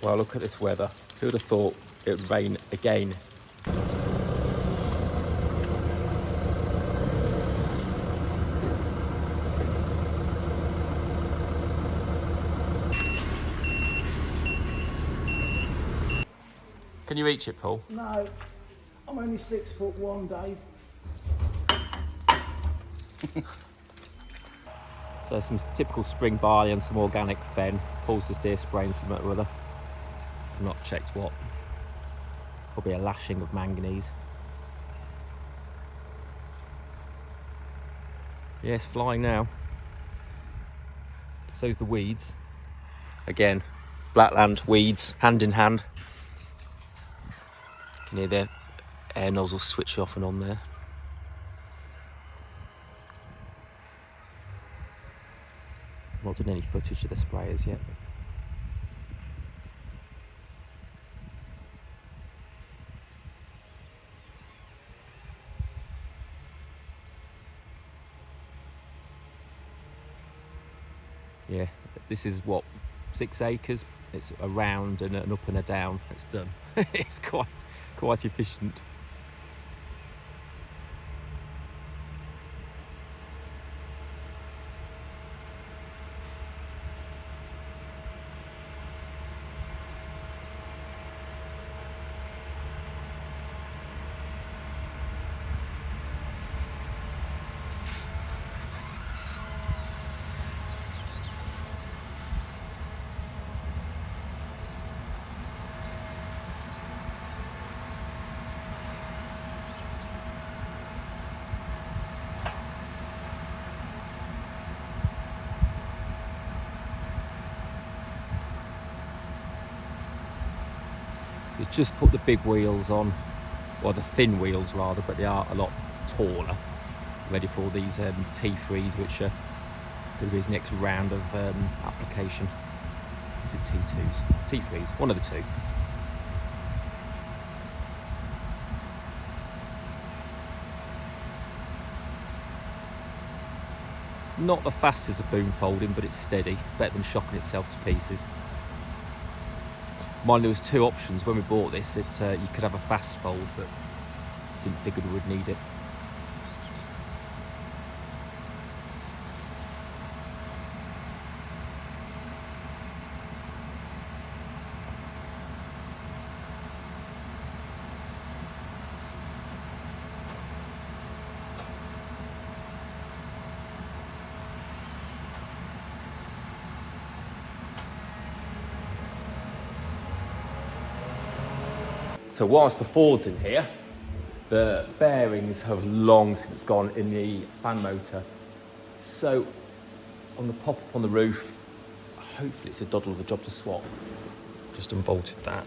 Well, look at this weather. Who would have thought it would rain again? Can you reach it, Paul? No, I'm only 6'1", Dave. So some typical spring barley and some organic fen. Paul's just here spraying some or other. I've not checked what. Probably a lashing of manganese. Yeah, it's flying now. So's the weeds. Again, Blackland weeds, hand in hand. You can hear the air nozzle switch off and on there. I've not done any footage of the sprayers yet. Yeah, this is what, 6 acres? It's a round and an up and a down. It's done. It's quite efficient. It's just put the big wheels on, or the thin wheels rather, but they are a lot taller, ready for these T3s, which are going to be his next round of application. Is it T2s? T3s, one of the two. Not the fastest of boom folding, but it's steady, better than shocking itself to pieces. Mind, there was 2 options when we bought this. You could have a fast fold, but didn't figure we would need it. So whilst the Ford's in here, the bearings have long since gone in the fan motor. So on the pop-up on the roof, hopefully it's a doddle of a job to swap. Just unbolted that.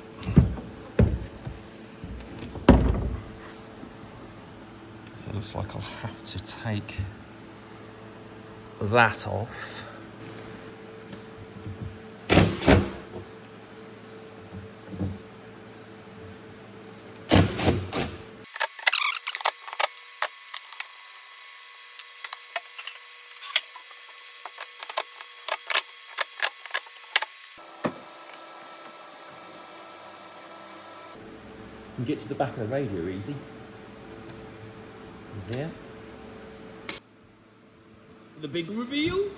So it looks like I'll have to take that off. You can get to the back of the radio easy. From here. The big reveal.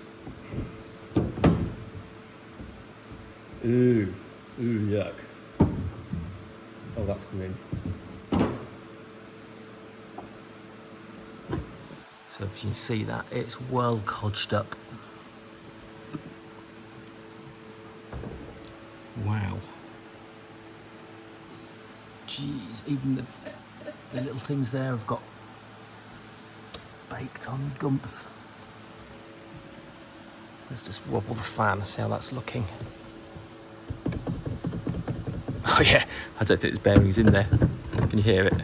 Ooh, yuck. Oh, that's grim. So if you can see that, it's well codged up. Wow. Jeez, even the little things there have got baked on gumps. Let's just wobble the fan and see how that's looking. Oh yeah, I don't think there's bearings in there. Can you hear it?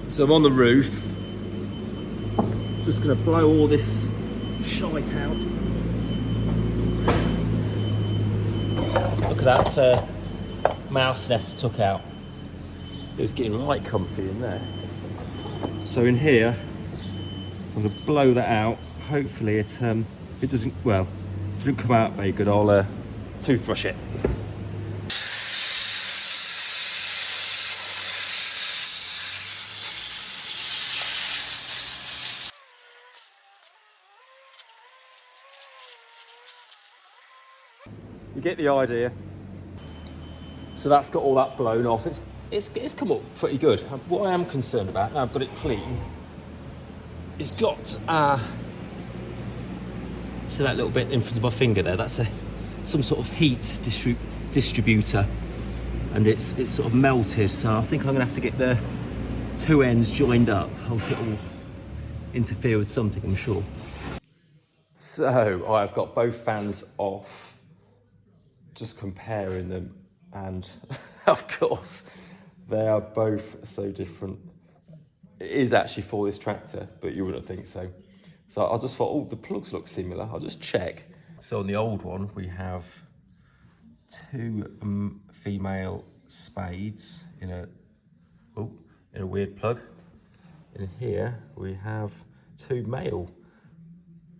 So I'm on the roof. Just gonna blow all this shite out. Look at that mouse nest I took out. It was getting right comfy in there. So in here, I'm going to blow that out. Hopefully it doesn't, well, if it doesn't come out very good, I'll toothbrush it. You get the idea. So that's got all that blown off. It's come up pretty good. What I am concerned about, now I've got it clean, it's got so that little bit in front of my finger there, that's some sort of heat distributor, and it's sort of melted. So I think I'm gonna have to get the two ends joined up, else it'll interfere with something, I'm sure. So I've got both fans off, just comparing them, and of course they are both so different. It is actually for this tractor, but you wouldn't think so. So I just thought, oh, the plugs look similar. I'll just check. So on the old one, we have two female spades in a weird plug. In here, we have two male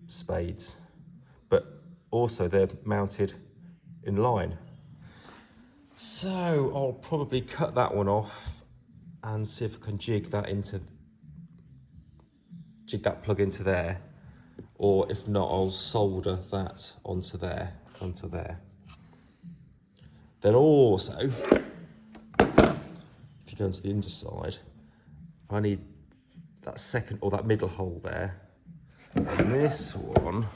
spades, but also they're mounted in line. So I'll probably cut that one off and see if I can jig that plug into there, or if not, I'll solder that onto there. Then also, if you go into the underside, I need that second or that middle hole there. And this one,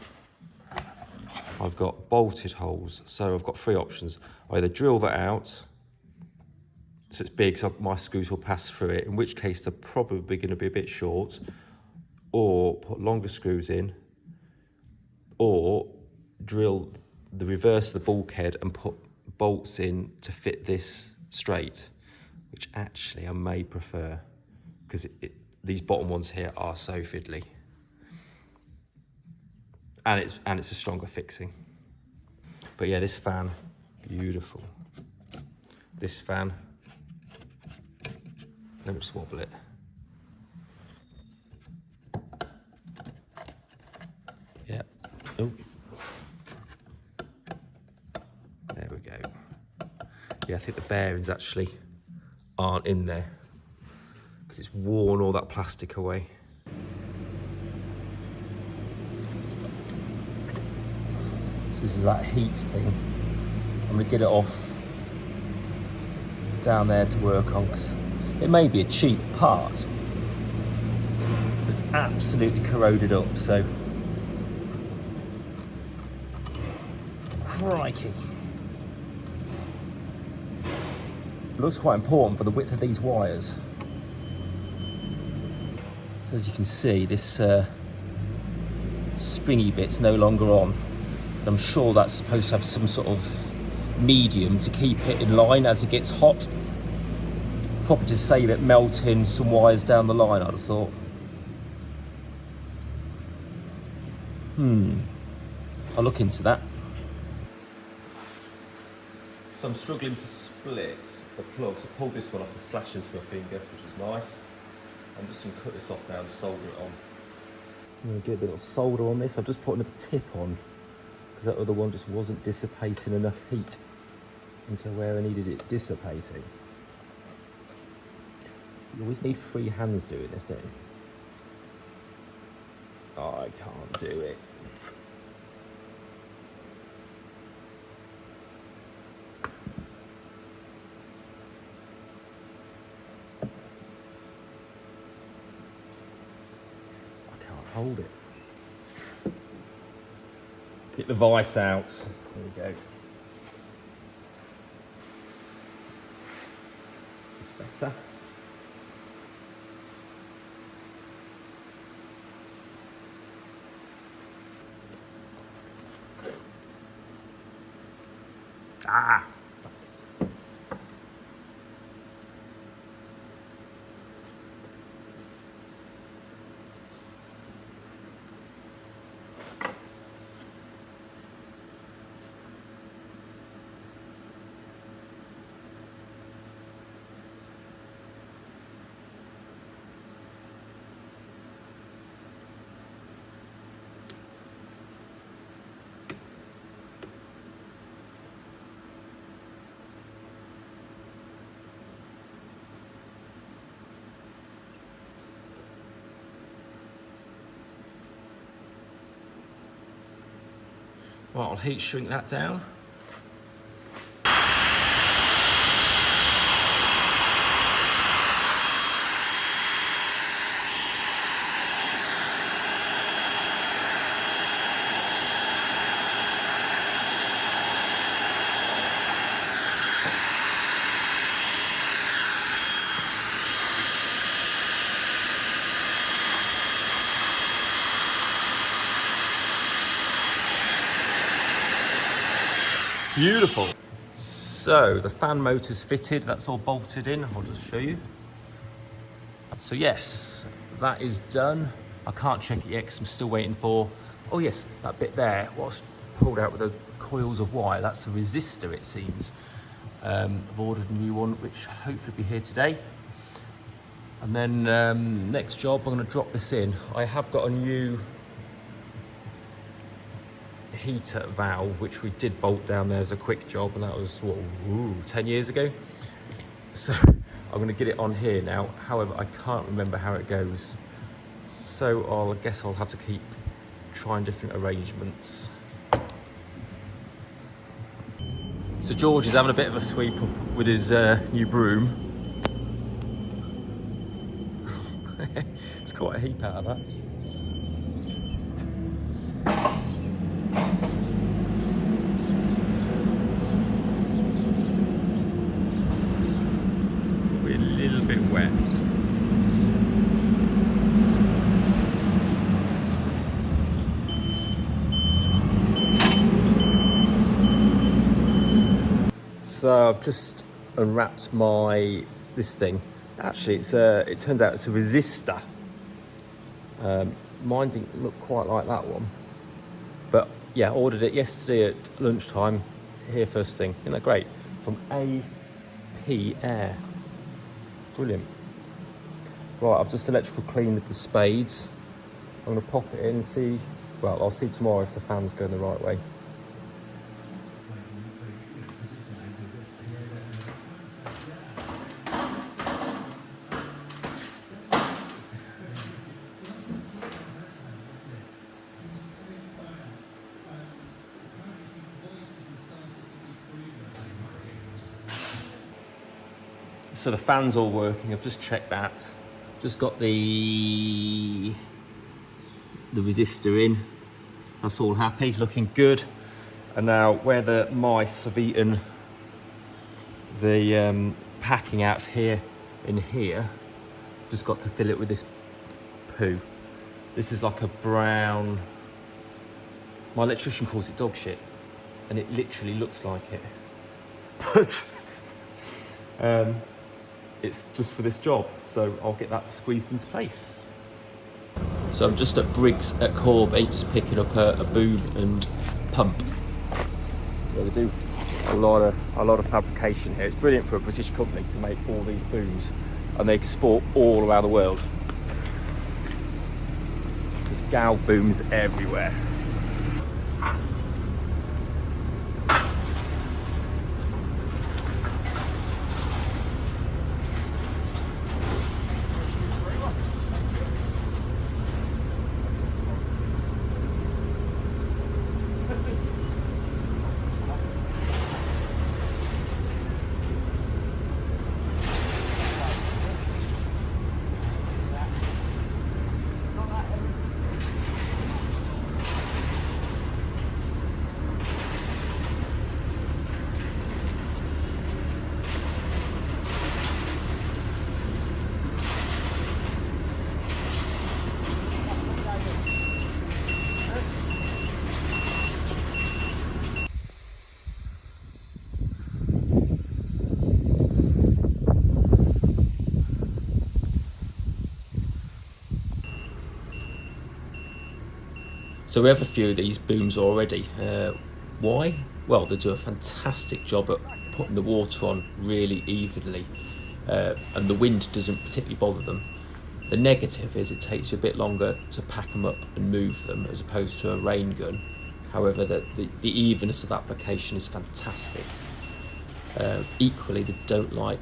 I've got bolted holes, so I've got three options. I either drill that out, so it's big, so my screws will pass through it, in which case they're probably going to be a bit short, or put longer screws in, or drill the reverse of the bulkhead and put bolts in to fit this straight, which actually I may prefer, because these bottom ones here are so fiddly. And it's a stronger fixing. But yeah, this fan, beautiful. This fan, let me just wobble it. Yeah. Oh. There we go. Yeah, I think the bearings actually aren't in there because it's worn all that plastic away. So this is that heat thing. I'm gonna get it off down there to work on, because it may be a cheap part, but it's absolutely corroded up, so crikey. It looks quite important for the width of these wires. So as you can see, this springy bit's no longer on. I'm sure that's supposed to have some sort of medium to keep it in line as it gets hot. Probably to save it melting some wires down the line, I'd have thought. I'll look into that. So I'm struggling to split the plug. So I pulled this one off and slashed into my finger, which is nice. I'm just going to cut this off now and solder it on. I'm going to get a bit of solder on this. I've just put another tip on, because that other one just wasn't dissipating enough heat into where I needed it dissipating. You always need free hands doing this, don't you? Oh, I can't do it. I can't hold it. Get the vice out. There we go. It's better. Ah! Nice. Right, I'll heat shrink that down. Beautiful. So the fan motor's fitted, that's all bolted in. I'll just show you. So yes, that is done. I can't check it yet because I'm still waiting for, oh yes, that bit there, what's pulled out with the coils of wire, that's a resistor it seems. I've ordered a new one which hopefully will be here today. And then next job, I'm going to drop this in. I have got a new heater valve which we did bolt down there as a quick job, and that was what, 10 years ago. So I'm going to get it on here now. However, I can't remember how it goes, so I guess I'll have to keep trying different arrangements. So George is having a bit of a sweep up with his new broom. It's quite a heap out of that. Probably a little bit wet. So I've just unwrapped this thing. Actually, it turns out it's a resistor. Mine didn't look quite like that one, but yeah, ordered it yesterday at lunchtime. Here first thing, isn't that great? From AP Air, brilliant. Right, I've just electrical cleaned the spades. I'm going to pop it in and see. Well, I'll see tomorrow if the fan's going the right way. So the fan's all working, I've just checked that. Just got the resistor in. That's all happy, looking good. And now where the mice have eaten the packing out here in here, just got to fill it with this poo. This is like a brown, my electrician calls it dog shit, and it literally looks like it. But it's just for this job, so I'll get that squeezed into place. So I'm just at Briggs at Corby, just picking up a boom and pump. Yeah, they do a lot of fabrication here. It's brilliant for a British company to make all these booms, and they export all around the world. There's gal booms everywhere. So we have a few of these booms already. Why? Well, they do a fantastic job at putting the water on really evenly, and the wind doesn't particularly bother them. The negative is it takes you a bit longer to pack them up and move them as opposed to a rain gun. However, the evenness of application is fantastic. Equally, they don't like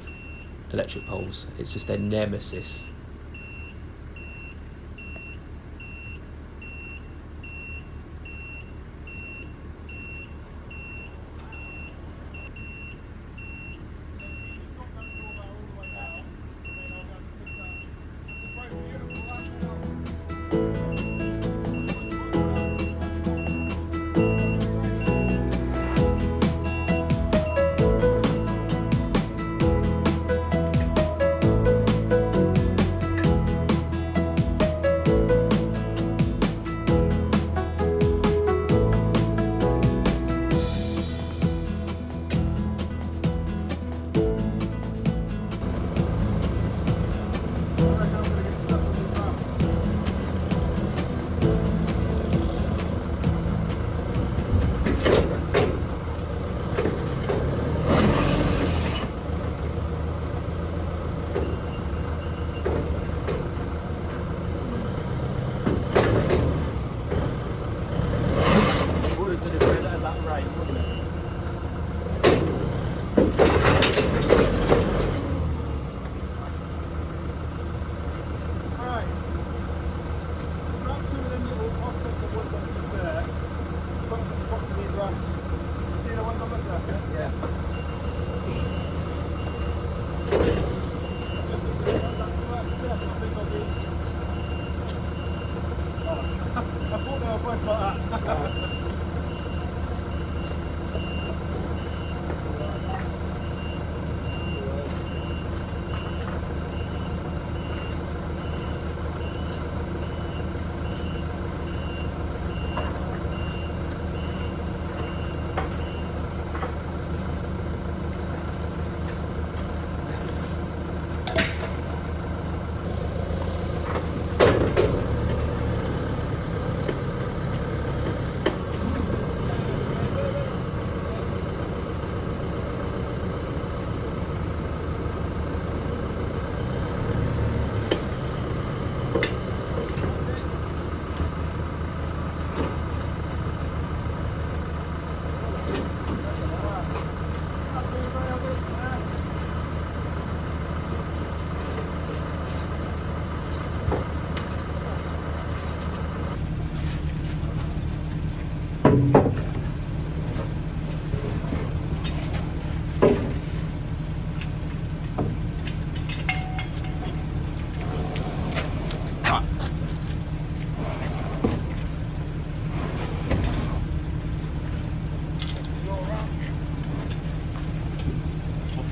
electric poles. It's just their nemesis. I've went like that.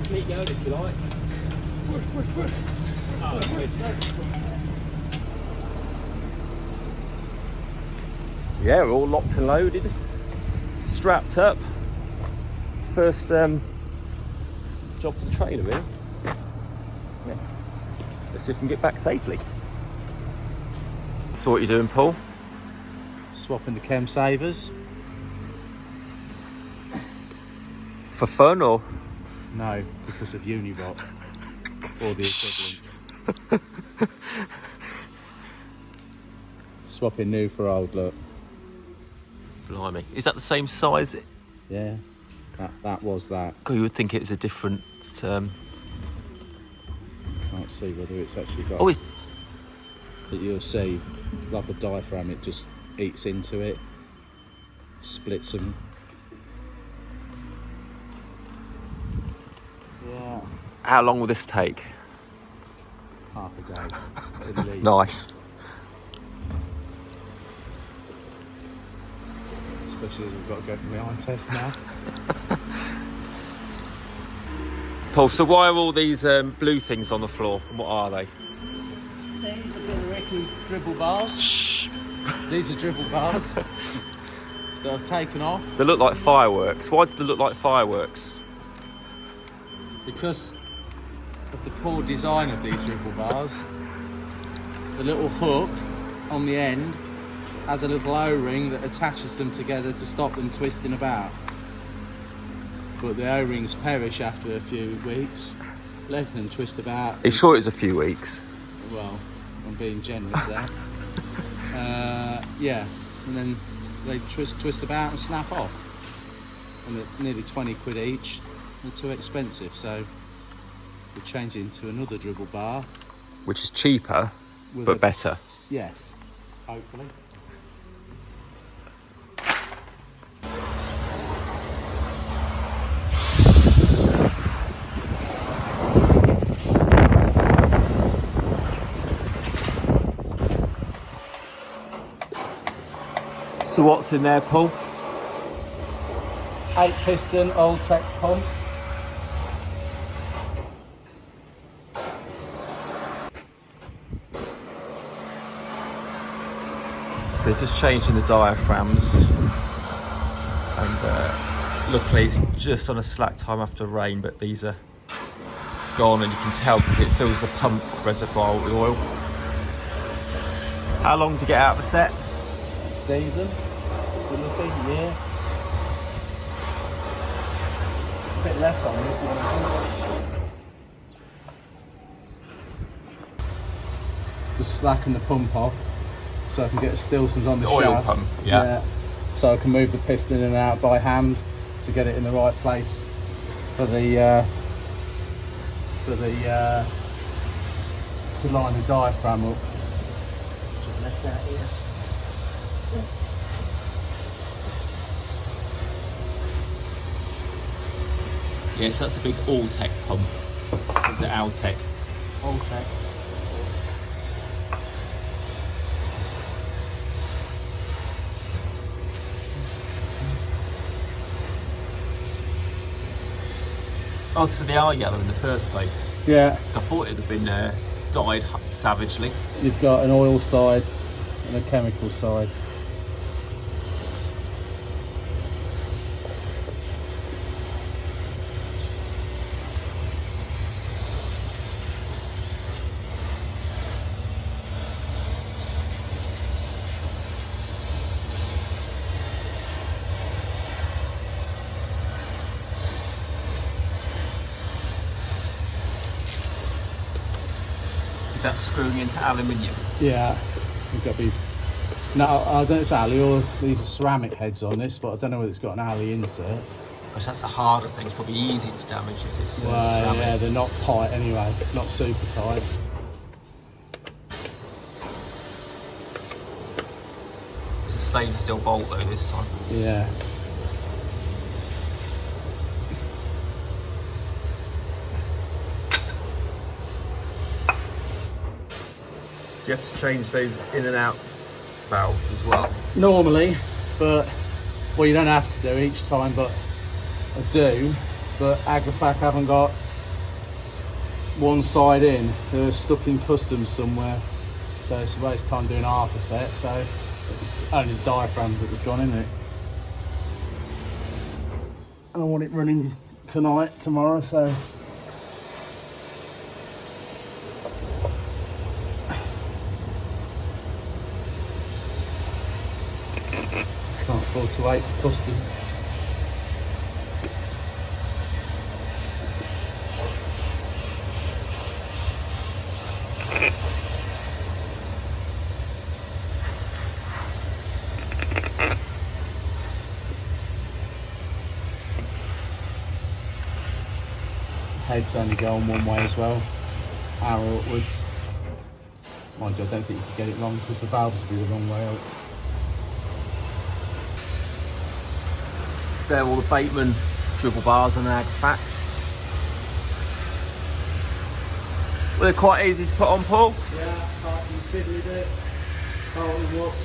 Keep going if you like. Push, push, push. Oh, yeah, we're all locked and loaded, strapped up. First job for the trailer, really. Yeah. Let's see if we can get back safely. So what are you doing, Paul? Swapping the chem savers. For fun or? No, because of Unirot or the equivalent. Swapping new for old, look. Blimey. Is that the same size? Yeah, that was that. God, you would think it was a different... Can't see whether it's actually got... Oh, it's... But you'll see, like a diaphragm, it just eats into it, splits them. Yeah. How long will this take? Half a day, at least. Nice. Especially as we've got to go for the iron test now. Paul, so why are all these blue things on the floor? And what are they? These are Billericay dribble bars. Shh. These are dribble bars that I've taken off. They look like fireworks. Why do they look like fireworks? Because of the poor design of these dribble bars. The little hook on the end has a little O-ring that attaches them together to stop them twisting about. But the O-rings perish after a few weeks, letting them twist about. Are you sure it was a few weeks? Well, I'm being generous there. Yeah, and then they twist about and snap off. And they're nearly 20 quid each. They're too expensive, so we're changing to another dribble bar. Which is cheaper, but better. Yes, hopefully. So what's in there, Paul? 8 piston old tech pump. So it's just changing the diaphragms, and luckily it's just on a slack time after rain, but these are gone and you can tell because it fills the pump reservoir with oil. How long to get out of the set? Season, good looking, yeah. A bit less on this one, I think. Just slacking the pump off so I can get the Stilsons on the oil shaft. pump, yeah. So I can move the piston in and out by hand to get it in the right place for the to line the diaphragm up. Just left that here. Yes, that's a big all-tech pump. Is it Altec? Old tech. Oh, so they are yellow in the first place. Yeah, I thought it had been dyed savagely. you've got an oil side and a chemical side. Is that screwing into aluminium? Yeah, you've got to be. No, I don't know if it's alley or these are ceramic heads on this, but I don't know whether it's got an alley insert. Because that's a harder thing. It's probably easy to damage if it's Well, ceramic. yeah, they're not tight anyway, not super tight. It's a stainless steel bolt though this time. Yeah. Do you have to change those in and out valves as well? Normally, but well, you don't have to do each time, but I do. But Agrifac haven't got one side in; they're stuck in customs somewhere, so it's a waste of time doing half a set. So it's only the diaphragm that was gone in it, and I want it running tonight, tomorrow. So. Can't afford to wait for customs. Head's only going one way as well, arrow upwards. Mind you, I don't think you can get it wrong because the valves will be the wrong way out. So they're all the Bateman dribble bars on the Agrifac. Well, they're quite easy to put on, Paul. Yeah, can't be fiddly bits. Can't watch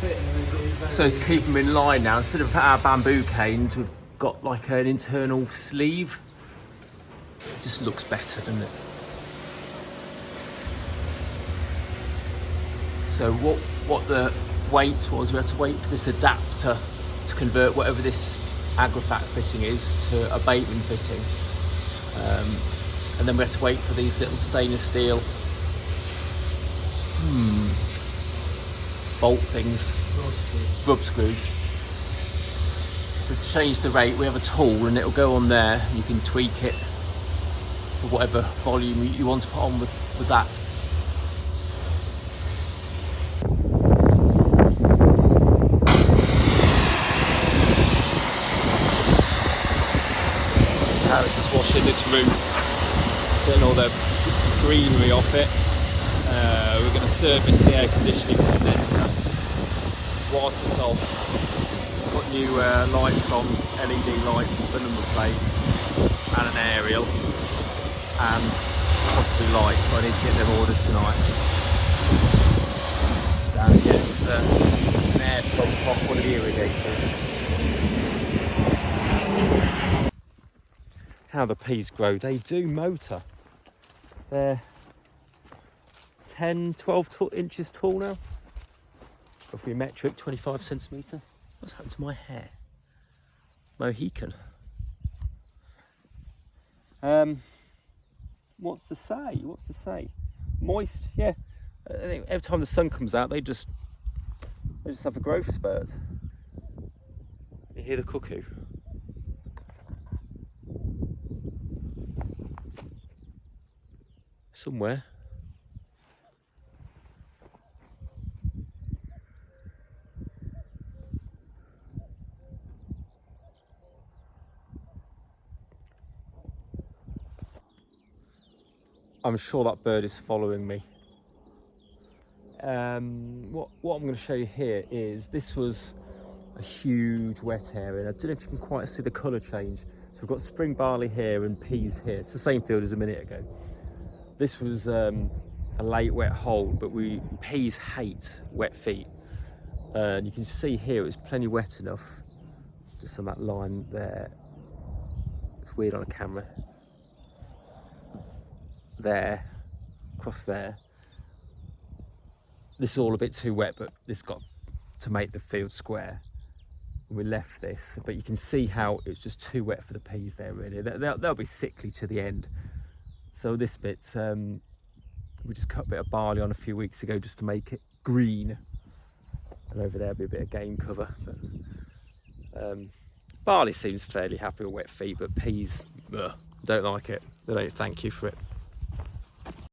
fitting. So to keep them in line now, instead of our bamboo canes, we've got like an internal sleeve. It just looks better, doesn't it? So what the wait was, we had to wait for this adapter to convert whatever this Agrifac fitting is to a Bateman fitting. And then we had to wait for these little stainless steel bolt things, rub screws. So to change the rate, we have a tool and it'll go on there. You can tweak it for whatever volume you want to put on with that. Carrots just washing this roof, getting all the greenery off it. We're going to service the air conditioning condenser whilst it's off. Put new lights on, LED lights, the number plate, and an aerial, and possibly lights. So I need to get them ordered tonight. Down here is an air pump off one of the irrigators. How the peas grow, they do motor. They're 10, 12 inches tall now. Roughly metric, 25 centimetre. What's happened to my hair? Mohican. What's to say? Moist, yeah. I think every time the sun comes out, they just have a growth spurt. You hear the cuckoo? Somewhere. I'm sure that bird is following me. What I'm going to show you here is this was a huge wet area, and I don't know if you can quite see the colour change. So we've got spring barley here and peas here. It's the same field as a minute ago. This was a late wet hold, but peas hate wet feet. And you can see here it's plenty wet enough, just on that line there. It's weird on a camera. there, across there. This is all a bit too wet, but this got to make the field square. We left this, but you can see how it's just too wet for the peas there, really. They'll be sickly to the end. So this bit, we just cut a bit of barley on a few weeks ago just to make it green. And over there will be a bit of game cover. But barley seems fairly happy with wet feet, but peas, ugh, don't like it. They don't thank you for it.